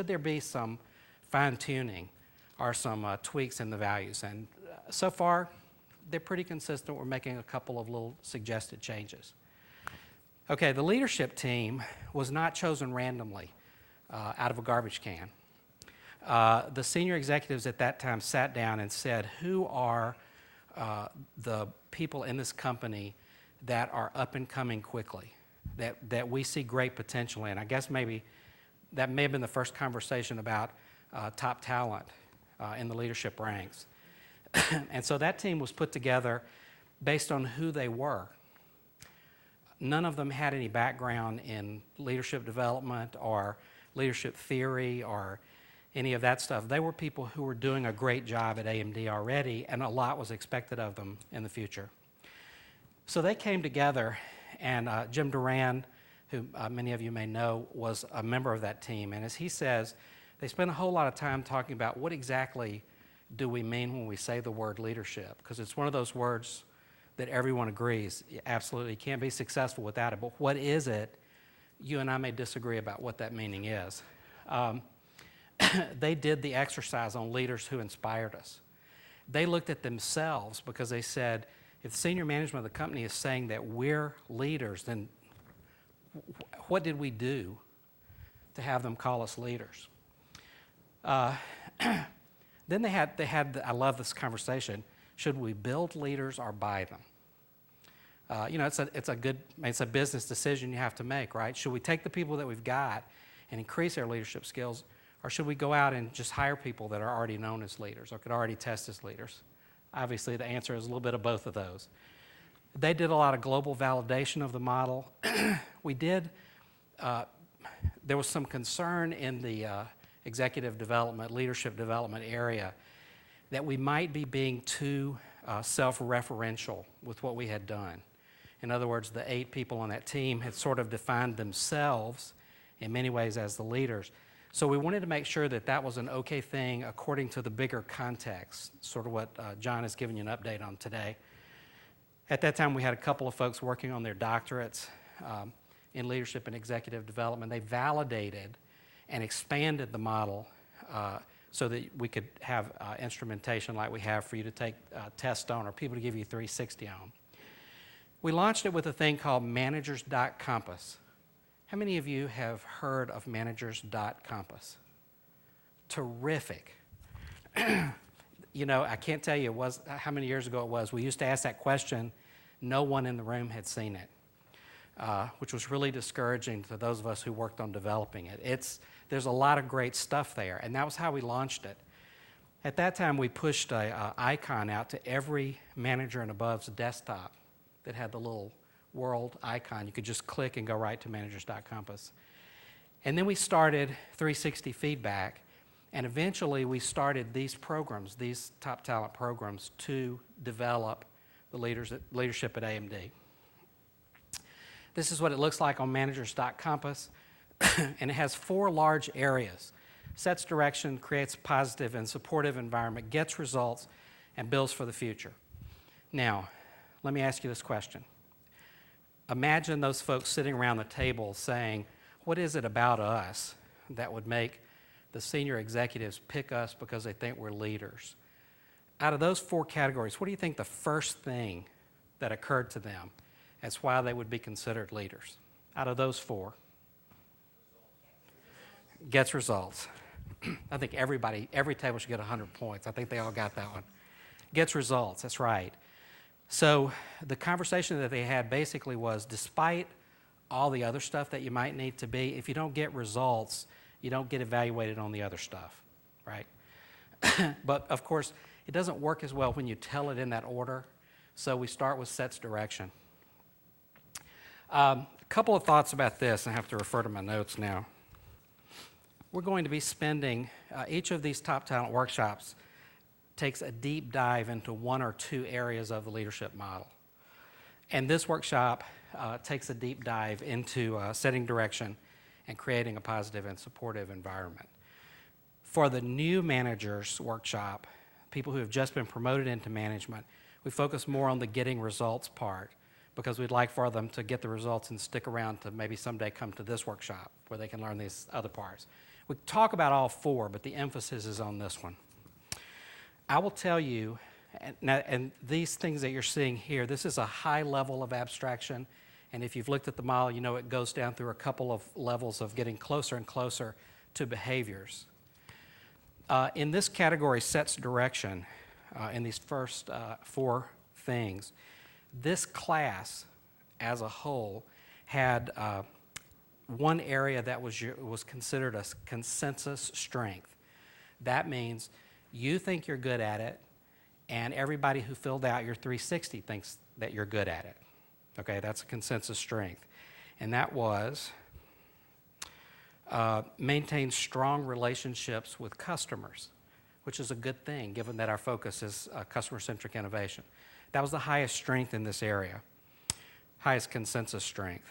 there be some fine-tuning or some tweaks in the values? And so far, they're pretty consistent. We're making a couple of little suggested changes. Okay, the leadership team was not chosen randomly out of a garbage can. The senior executives at that time sat down and said, who are the people in this company that are up and coming quickly, that we see great potential in? I guess maybe that may have been the first conversation about top talent in the leadership ranks. And so that team was put together based on who they were. None of them had any background in leadership development or leadership theory or any of that stuff. They were people who were doing a great job at AMD already, and a lot was expected of them in the future. So they came together, and Jim Duran, who many of you may know, was a member of that team. And as he says, they spent a whole lot of time talking about what exactly do we mean when we say the word leadership, because it's one of those words that everyone agrees, absolutely, can't be successful without it. But what is it? You and I may disagree about what that meaning is. They did the exercise on leaders who inspired us. They looked at themselves because they said, if the senior management of the company is saying that we're leaders, then what did we do to have them call us leaders? Then they had, I love this conversation, should we build leaders or buy them? It's a business decision you have to make, right? Should we take the people that we've got and increase our leadership skills, or should we go out and just hire people that are already known as leaders or could already test as leaders? Obviously, the answer is a little bit of both of those. They did a lot of global validation of the model. There was some concern in the executive development, leadership development area that we might be being too self-referential with what we had done. In other words, the 8 people on that team had sort of defined themselves in many ways as the leaders. So we wanted to make sure that that was an okay thing according to the bigger context, sort of what John has given you an update on today. At that time, we had a couple of folks working on their doctorates in leadership and executive development. They validated and expanded the model so that we could have instrumentation like we have for you to take tests on or people to give you 360 on. We launched it with a thing called Managers.Compass. How many of you have heard of Managers.Compass? Terrific. I can't tell you how many years ago it was. We used to ask that question. No one in the room had seen it, which was really discouraging to those of us who worked on developing it. There's a lot of great stuff there, and that was how we launched it. At that time, we pushed an icon out to every manager and above's desktop that had the little world icon. You could just click and go right to Managers.Compass. And then we started 360 feedback, and eventually we started these programs, these top talent programs, to develop the leadership at AMD. This is what it looks like on Managers.Compass, and it has 4 large areas. Sets direction, creates a positive and supportive environment, gets results, and builds for the future. Now, let me ask you this question. Imagine those folks sitting around the table saying, what is it about us that would make the senior executives pick us because they think we're leaders? Out of those 4 categories, what do you think the first thing that occurred to them as why they would be considered leaders? Out of those 4. Gets results. I think every table should get 100 points. I think they all got that one. Gets results, that's right. So the conversation that they had basically was, despite all the other stuff that you might need to be, if you don't get results, you don't get evaluated on the other stuff, right? But of course, it doesn't work as well when you tell it in that order. So we start with sets direction. A couple of thoughts about this. I have to refer to my notes now. We're going to be spending, each of these top talent workshops takes a deep dive into 1 or 2 areas of the leadership model. And this workshop takes a deep dive into setting direction and creating a positive and supportive environment. For the new managers workshop, people who have just been promoted into management, we focus more on the getting results part because we'd like for them to get the results and stick around to maybe someday come to this workshop where they can learn these other parts. We talk about all four, but the emphasis is on this one. I will tell you, and these things that you're seeing here, this is a high level of abstraction, and if you've looked at the model, you know it goes down through a couple of levels of getting closer and closer to behaviors. In this category, sets direction, in these first four things, this class as a whole had one area that was considered a consensus strength. That means you think you're good at it, and everybody who filled out your 360 thinks that you're good at it. Okay, that's a consensus strength. And that was maintain strong relationships with customers, which is a good thing given that our focus is customer-centric innovation. That was the highest strength in this area, highest consensus strength.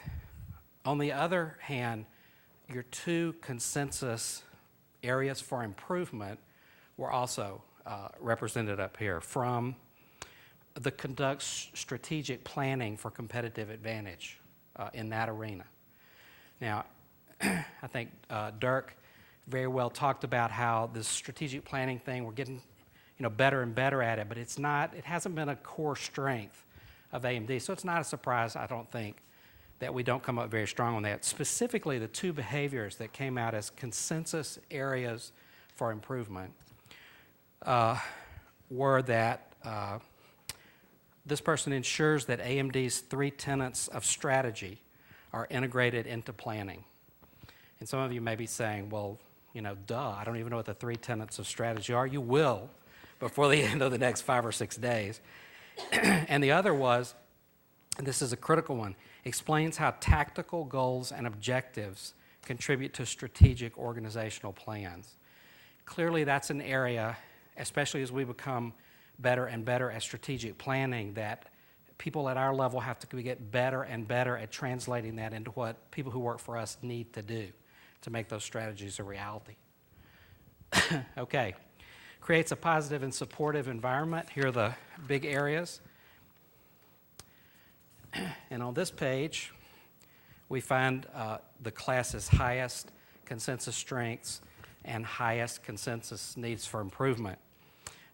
On the other hand, your two consensus areas for improvement were also represented up here, from the conduct strategic planning for competitive advantage in that arena. Now, I think Dirk very well talked about how this strategic planning thing, we're getting better and better at it, but it hasn't been a core strength of AMD, so it's not a surprise, I don't think, that we don't come up very strong on that. Specifically, the two behaviors that came out as consensus areas for improvement were that this person ensures that AMD's three tenets of strategy are integrated into planning. And some of you may be saying, well, duh, I don't even know what the three tenets of strategy are. You will before the end of the next 5 or 6 days. And the other was, and this is a critical one, explains how tactical goals and objectives contribute to strategic organizational plans. Clearly, that's an area, especially as we become better and better at strategic planning, that people at our level have to get better and better at translating that into what people who work for us need to do to make those strategies a reality. Okay, creates a positive and supportive environment. Here are the big areas. And on this page, we find the class's highest consensus strengths and highest consensus needs for improvement.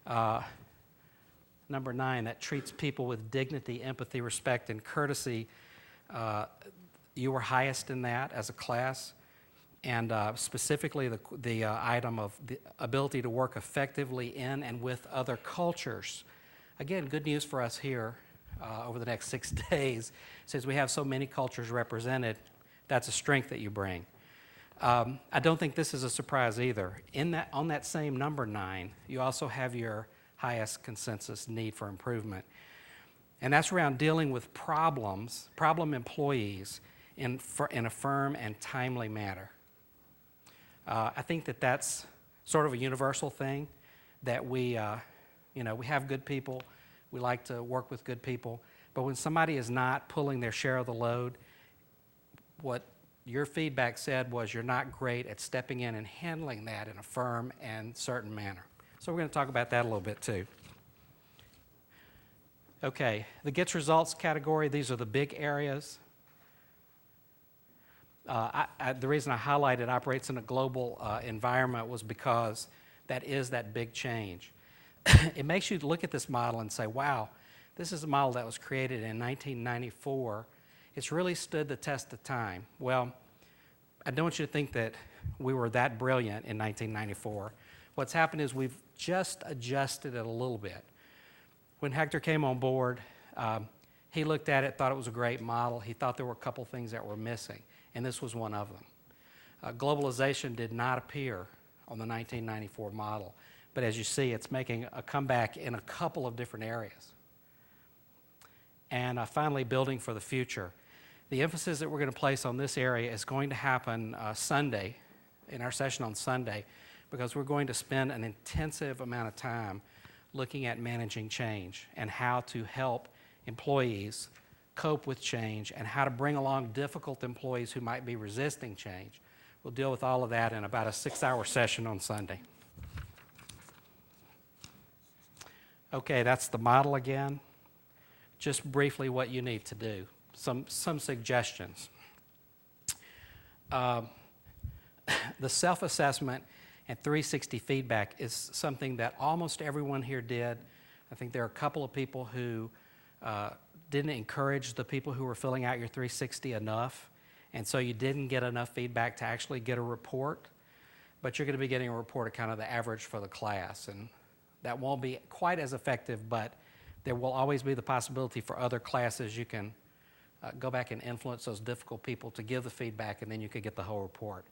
Number 9, that treats people with dignity, empathy, respect, and courtesy. You were highest in that as a class. And specifically the item of the ability to work effectively in and with other cultures. Again, good news for us here over the next 6 days. Since we have so many cultures represented, that's a strength that you bring. I don't think this is a surprise either. On that same number 9, you also have your highest consensus need for improvement. And that's around dealing with problem employees in a firm and timely manner. I think that's sort of a universal thing, that we have good people, we like to work with good people, but when somebody is not pulling their share of the load, what your feedback said was you're not great at stepping in and handling that in a firm and certain manner. So we're going to talk about that a little bit too. Okay, the gets results category, these are the big areas. The reason I highlighted operates in a global environment was because that is that big change. It makes you look at this model and say, wow, this is a model that was created in 1994. It's really stood the test of time. Well, I don't want you to think that we were that brilliant in 1994. What's happened is we've just adjusted it a little bit. When Hector came on board, he looked at it, thought it was a great model. He thought there were a couple things that were missing, and this was one of them. Globalization did not appear on the 1994 model, but as you see, it's making a comeback in a couple of different areas. And finally, building for the future. The emphasis that we're going to place on this area is going to happen Sunday, in our session on Sunday, because we're going to spend an intensive amount of time looking at managing change and how to help employees cope with change and how to bring along difficult employees who might be resisting change. We'll deal with all of that in about a 6-hour session on Sunday. Okay, that's the model again. Just briefly what you need to do. Some suggestions. The self-assessment and 360 feedback is something that almost everyone here did. I think there are a couple of people who didn't encourage the people who were filling out your 360 enough, and so you didn't get enough feedback to actually get a report, but you're going to be getting a report of kind of the average for the class, and that won't be quite as effective, but there will always be the possibility for other classes you can go back and influence those difficult people to give the feedback, and then you could get the whole report.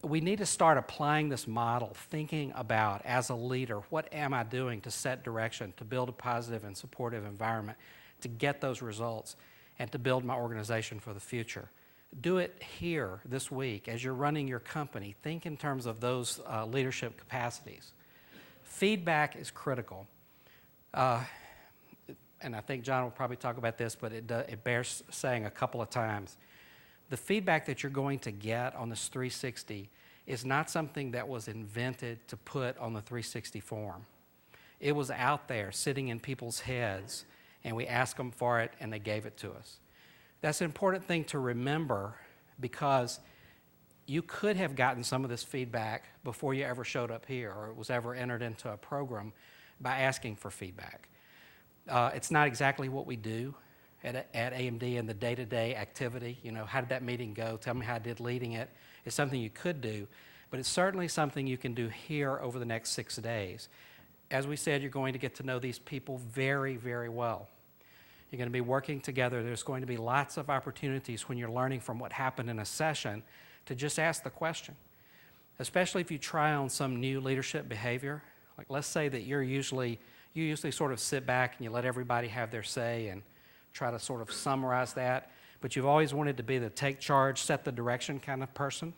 We need to start applying this model, thinking about, as a leader, what am I doing to set direction, to build a positive and supportive environment, to get those results, and to build my organization for the future. Do it here this week as you're running your company. Think in terms of those leadership capacities. Feedback is critical. And I think John will probably talk about this, but it bears saying a couple of times. The feedback that you're going to get on this 360 is not something that was invented to put on the 360 form. It was out there sitting in people's heads, and we asked them for it, and they gave it to us. That's an important thing to remember, because you could have gotten some of this feedback before you ever showed up here or it was ever entered into a program by asking for feedback. It's not exactly what we do at AMD in the day-to-day activity. You know, how did that meeting go? Tell me how I did leading it. It's something you could do, but it's certainly something you can do here over the next 6 days. As we said, you're going to get to know these people very, very well. You're going to be working together. There's going to be lots of opportunities when you're learning from what happened in a session to just ask the question, especially if you try on some new leadership behavior. Like, let's say that you usually sort of sit back and you let everybody have their say and try to sort of summarize that, but you've always wanted to be the take charge, set the direction kind of person.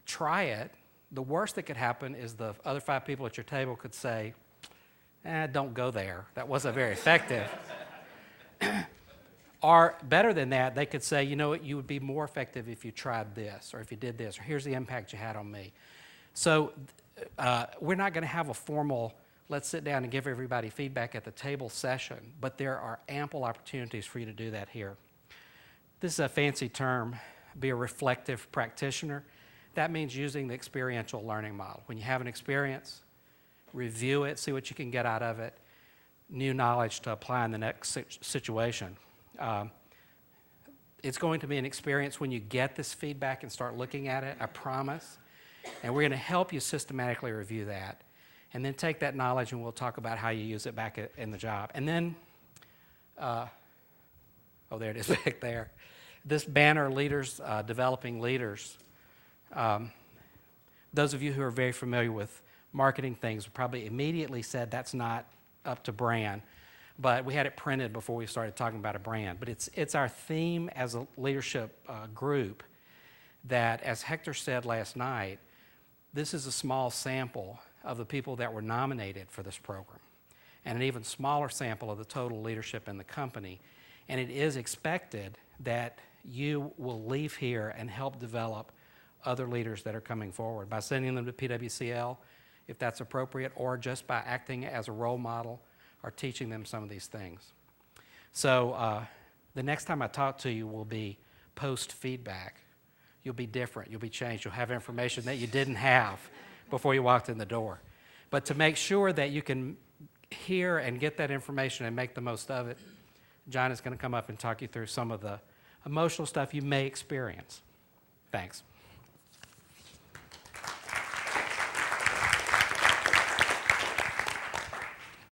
Try it. The worst that could happen is the other 5 people at your table could say, don't go there. That wasn't very effective. Or better than that, they could say, you know what, you would be more effective if you tried this, or if you did this, or here's the impact you had on me. So we're not going to have a formal, let's sit down and give everybody feedback at the table session, but there are ample opportunities for you to do that here. This is a fancy term, be a reflective practitioner. That means using the experiential learning model. When you have an experience, review it, see what you can get out of it, new knowledge to apply in the next situation. It's going to be an experience when you get this feedback and start looking at it, I promise. And we're going to help you systematically review that. And then take that knowledge and we'll talk about how you use it back in the job. And then, oh, there it is back there. This banner, Leaders, Developing Leaders. Those of you who are very familiar with marketing things probably immediately said that's not up to brand. But we had it printed before we started talking about a brand. But it's our theme as a leadership group that, as Hector said last night, this is a small sample of the people that were nominated for this program, and an even smaller sample of the total leadership in the company. And it is expected that you will leave here and help develop other leaders that are coming forward by sending them to PWCL, if that's appropriate, or just by acting as a role model or teaching them some of these things. So the next time I talk to you will be post-feedback. You'll be different. You'll be changed. You'll have information that you didn't have before you walked in the door. But to make sure that you can hear and get that information and make the most of it, John is going to come up and talk you through some of the emotional stuff you may experience. Thanks.